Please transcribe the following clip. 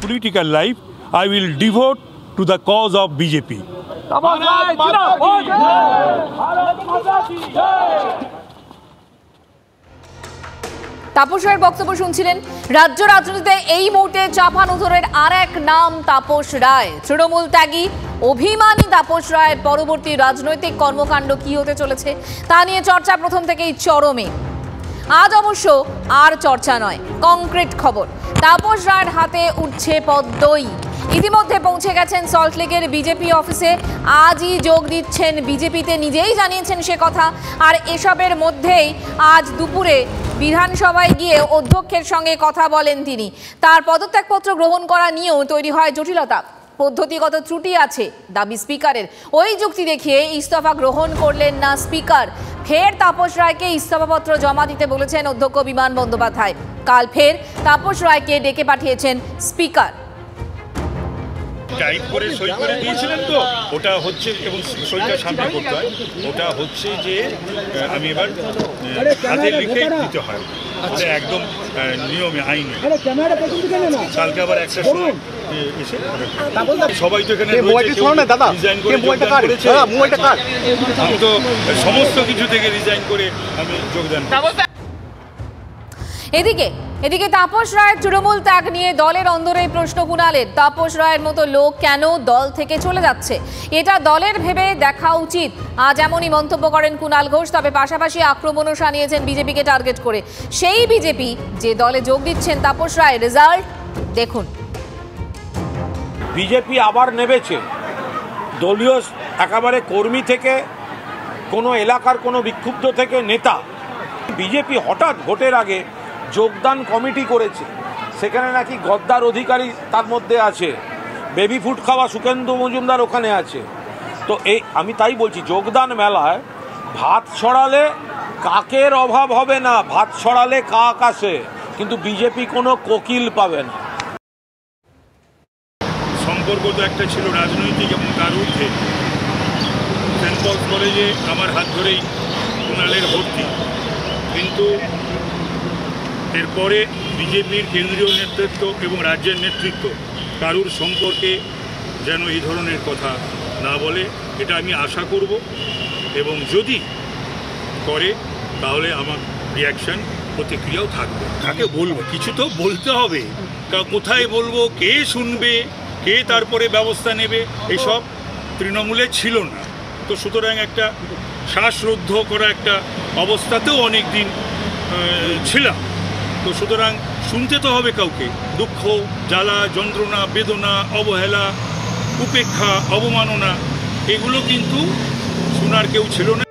political life, I will devote to the cause of BJP. Tapas রায়ের বক্তব্য শুনছিলেন। রাজ্য রাজনীতিতে এই মুহূর্তে চাপানুতরের আর এক নাম তাপস রায়। তৃণমূল ত্যাগী অভিমানী তাপস রায়ের পরবর্তী রাজনৈতিক কর্মকাণ্ড কি হতে চলেছে তা নিয়ে চর্চা প্রথম থেকেই চরমে। আজ অবশ্য আর চর্চা নয়, কংক্রিট খবর। তাপস রায়ের হাতে উঠছে পদ্মই। ইতিমধ্যে পৌঁছে গেছেন সল্টলেকের বিজেপি অফিসে। আজই যোগ দিচ্ছেন বিজেপিতে, নিজেই জানিয়েছেন সে কথা। আর এসবের মধ্যেই আজ দুপুরে বিধানসভায় গিয়ে অধ্যক্ষের সঙ্গে কথা বলেন তিনি। তার পদত্যাগপত্র গ্রহণ করা নিয়েও তৈরি হয় জটিলতা। পদ্ধতিগত ত্রুটি আছে দাবি স্পিকারের। ওই যুক্তি দেখিয়ে ইস্তফা গ্রহণ করলেন না স্পিকার। ফের তাপস রায়কে ইস্তফাপত্র জমা দিতে বলেছেন অধ্যক্ষ বিমান বন্দ্যোপাধ্যায়। কাল ফের তাপস রায়কে ডেকে পাঠিয়েছেন স্পিকার। টাইপ করে সই করে দিয়েছিলেন তো, ওটা হচ্ছে, এবং সইটা সামনে করতে হয়, ওটা হচ্ছে যে আমি এবার হাতে লিখে দিতে হয়, ওটা একদম নিয়মে আইনে। কালকে আবার একটা সময় এসে সবাই তো এখানে রিজাইন করে করেছে, আমি তো সমস্ত কিছু থেকে রিজাইন করে আমি যোগদান। এদিকে তাপস রায়ের তৃণমূল ত্যাগ নিয়ে দলের অন্দরেই প্রশ্ন কুণালের। তাপস রায়ের মতো লোক কেন দল থেকে চলে যাচ্ছে, এটা দলের ভেবে দেখা উচিত। আজ এমনই মন্তব্য করেন কুণাল ঘোষ। তবে পাশাপাশি আক্রমণও শানিয়েছেন বিজেপিকে টার্গেট করে। সেই বিজেপি যে দলে যোগ দিচ্ছেন তাপস রায়, রেজাল্ট দেখুন। বিজেপি আবার নেমেছে দলীয় একেবারে কর্মী থেকে, কোনো এলাকার কোনো বিক্ষুব্ধ থেকে নেতা। বিজেপি হঠাৎ ভোটের আগে যোগদান কমিটি করেছে, সেখানে নাকি গদ্দার অধিকারী তার মধ্যে আছে, বেবি ফুড খাওয়া সুখেন্দু মজুমদার ওখানে আছে। তো এই আমি তাই বলছি, যোগদান মেলায় ভাত ছড়ালে কাকের অভাব হবে না, ভাত ছড়ালে কাক আসে, কিন্তু বিজেপি কোনো কোকিল পাবে না। সম্পর্ক তো একটা ছিল রাজনৈতিক, এবং তার ঊর্ধ্বে সেন্ট পলস কলেজে আমার হাত ধরেই কুণালের ভর্তি। কিন্তু এরপরে বিজেপির কেন্দ্রীয় নেতৃত্ব এবং রাজ্যের নেতৃত্ব কারুর সম্পর্কে যেন এই ধরনের কথা না বলে, এটা আমি আশা করব। এবং যদি করে তাহলে আমার রিয়াকশান, প্রতিক্রিয়াও থাকবে। কাকে বলবো, কিছু তো বলতে হবে। কোথায় বলবো, কে শুনবে, কে তারপরে ব্যবস্থা নেবে, এসব তৃণমূলে ছিল না। তো সুতরাং একটা শ্বাসরুদ্ধ করা একটা অবস্থাতেও অনেক দিন ছিলাম। তো সুতরাং শুনতে তো হবে কাউকে। দুঃখ, জ্বালা, যন্ত্রণা, বেদনা, অবহেলা, উপেক্ষা, অবমাননা, এগুলো কিন্তু শোনার কেউ ছিল না।